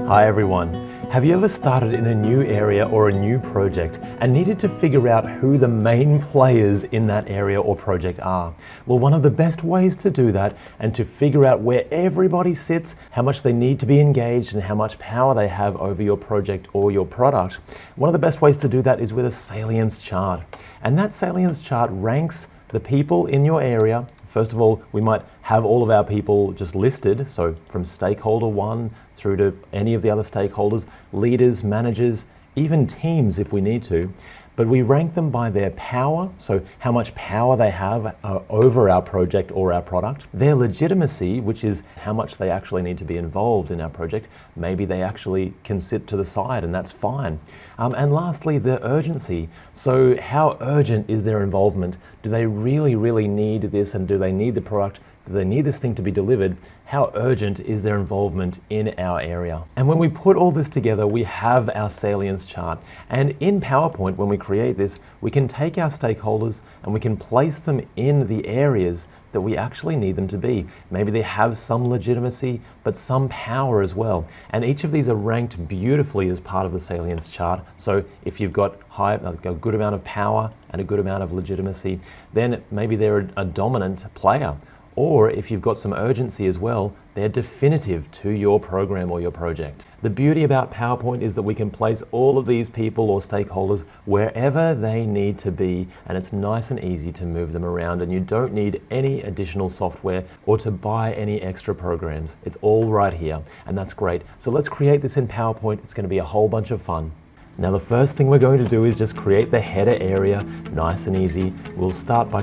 Hi everyone. Have you ever started in a new area or a new project and needed to figure out who the main players in that area or project are? Well, one of the best ways to do that and to figure out where everybody sits, how much they need to be engaged and how much power they have over your project or your product, one of the best ways to do that is with a salience chart. And that salience chart ranks the people in your area. First of all, we might have all of our people just listed, so from stakeholder 1 through to any of the other stakeholders, leaders, managers, even teams if we need to. But we rank them by their power, so how much power they have over our project or our product. Their legitimacy, which is how much they actually need to be involved in our project. Maybe they actually can sit to the side and that's fine. And lastly, their urgency. So how urgent is their involvement? Do they really need this, and do they need the product? Do they need this thing to be delivered? How urgent is their involvement in our area? And when we put all this together, we have our salience chart. And in PowerPoint, when we create this, we can take our stakeholders and we can place them in the areas that we actually need them to be. Maybe they have some legitimacy, but some power as well. And each of these are ranked beautifully as part of the salience chart. So if you've got a good amount of power and a good amount of legitimacy, then maybe they're a dominant player. Or if you've got some urgency as well, they're definitive to your program or your project. The beauty about PowerPoint is that we can place all of these people or stakeholders wherever they need to be, and it's nice and easy to move them around, and you don't need any additional software or to buy any extra programs. It's all right here, and that's great. So let's create this in PowerPoint. It's going to be a whole bunch of fun. Now the first thing we're going to do is just create the header area, nice and easy. We'll start by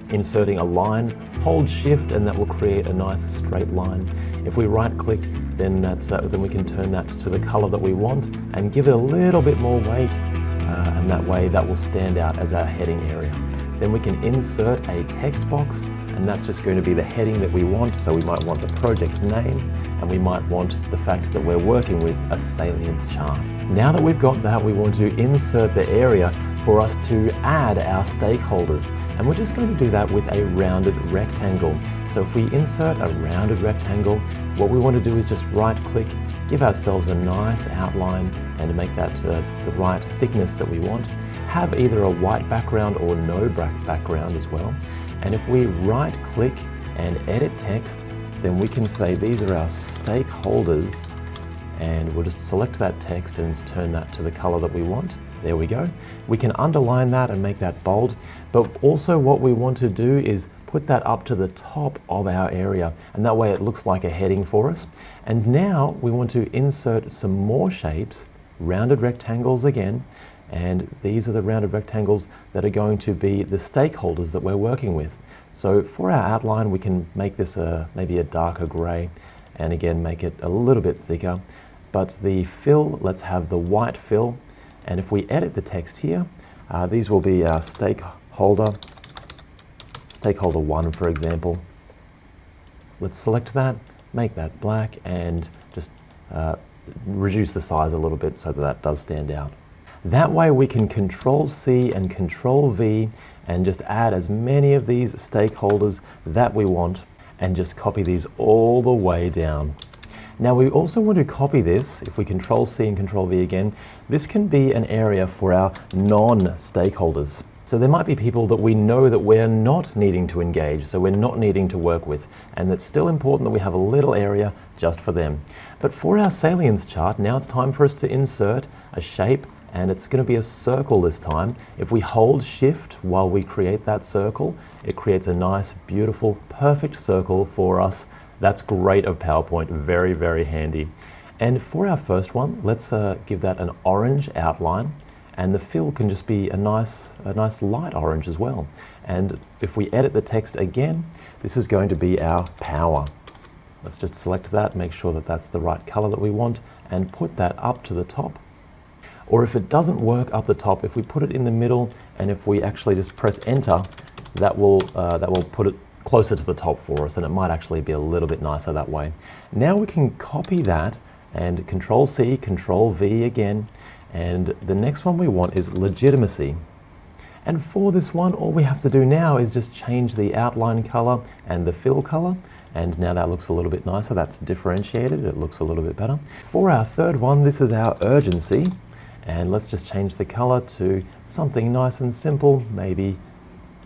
inserting a line, hold shift, and that will create a nice straight line. If we right click, then then we can turn that to the color that we want and give it a little bit more weight, and that way that will stand out as our heading area. Then we can insert a text box, and that's just going to be the heading that we want. So we might want the project name, and we might want the fact that we're working with a salience chart. Now that we've got that, we want to insert the area for us to add our stakeholders. And we're just going to do that with a rounded rectangle. So if we insert a rounded rectangle, what we want to do is just right click, give ourselves a nice outline, and to make that the right thickness that we want. Have either a white background or no background as well. And if we right click and edit text, then we can say these are our stakeholders, and we'll just select that text and turn that to the color that we want. There we go. We can underline that and make that bold, but also what we want to do is put that up to the top of our area, and that way it looks like a heading for us. And now we want to insert some more shapes, rounded rectangles again, and these are the rounded rectangles that are going to be the stakeholders that we're working with. So for our outline, we can make this maybe a darker gray, and again make it a little bit thicker. But the fill, let's have the white fill. And if we edit the text here, these will be our stakeholder 1, for example. Let's select that, make that black, and just reduce the size a little bit so that that does stand out. That way we can Control C and Control V and just add as many of these stakeholders that we want, and just copy these all the way down. Now we also want to copy this. If we Control C and Control V again, this can be an area for our non-stakeholders. So there might be people that we know that we're not needing to engage, so we're not needing to work with, and it's still important that we have a little area just for them. But for our salience chart, now it's time for us to insert a shape, and it's going to be a circle this time. If we hold shift while we create that circle, it creates a nice, beautiful, perfect circle for us. That's great of PowerPoint, very handy. And for our first one, let's give that an orange outline, and the fill can just be a nice light orange as well. And if we edit the text again, this is going to be our power. Let's just select that, make sure that that's the right color that we want, and put that up to the top. Or if it doesn't work up the top, if we put it in the middle, and if we actually just press enter, that will put it closer to the top for us, and it might actually be a little bit nicer that way. Now we can copy that and Control C, Control V again, and the next one we want is legitimacy. And for this one, all we have to do now is just change the outline color and the fill color, And now that looks a little bit nicer. That's differentiated. It looks a little bit better. For our third one, this is our urgency. And let's just change the color to something nice and simple. Maybe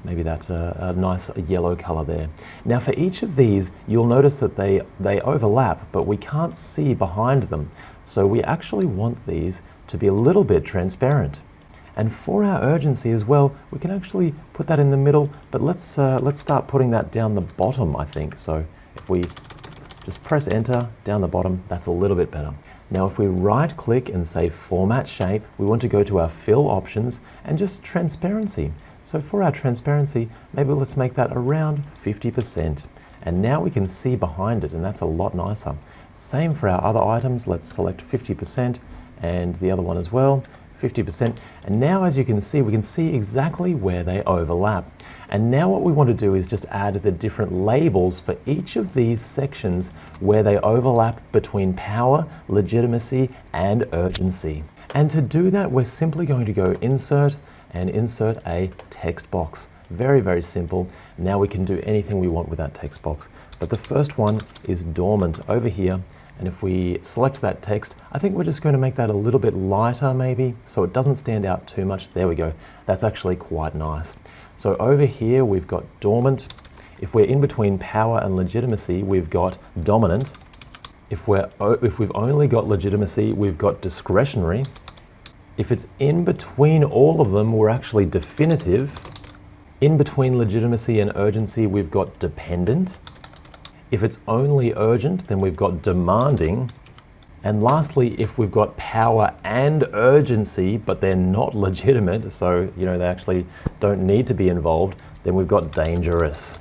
that's a nice yellow color there. Now for each of these, you'll notice that they overlap, but we can't see behind them. So we actually want these to be a little bit transparent. And for our urgency as well, we can actually put that in the middle, but let's start putting that down the bottom, I think. So if we just press enter down the bottom, that's a little bit better. Now if we right click and say format shape, we want to go to our fill options and just transparency. So for our transparency, maybe let's make that around 50%. And now we can see behind it, and that's a lot nicer. Same for our other items. Let's select 50% and the other one as well, 50%. And now as you can see, we can see exactly where they overlap. And now what we want to do is just add the different labels for each of these sections where they overlap between power, legitimacy, and urgency. And to do that, we're simply going to go insert and insert a text box. Very, very simple. Now we can do anything we want with that text box. But the first one is Dormant over here. And if we select that text, I think we're just going to make that a little bit lighter maybe, so it doesn't stand out too much. There we go. That's actually quite nice. So over here, we've got Dormant. If we're in between power and legitimacy, we've got Dominant. If we've only got legitimacy, we've got Discretionary. If it's in between all of them, we're actually Definitive. In between legitimacy and urgency, we've got Dependent. If it's only urgent, then we've got Demanding. And lastly, if we've got power and urgency, but they're not legitimate, so they actually don't need to be involved, then we've got Dangerous.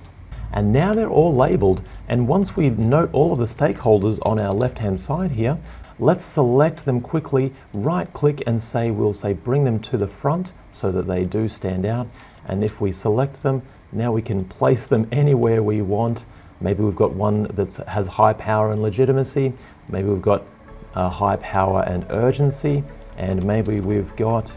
And now they're all labeled, and once we note all of the stakeholders on our left-hand side here, let's select them quickly, right-click and we'll say bring them to the front so that they do stand out. And if we select them, now we can place them anywhere we want. Maybe we've got one that has high power and legitimacy. Maybe we've got high power and urgency. And maybe we've got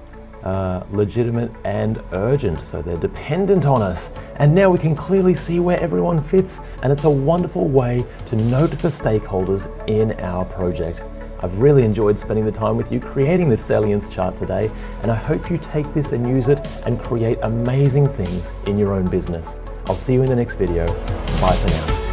legitimate and urgent. So they're dependent on us. And now we can clearly see where everyone fits. And it's a wonderful way to note the stakeholders in our project. I've really enjoyed spending the time with you creating this Salience chart today, and I hope you take this and use it and create amazing things in your own business. I'll see you in the next video. Bye for now.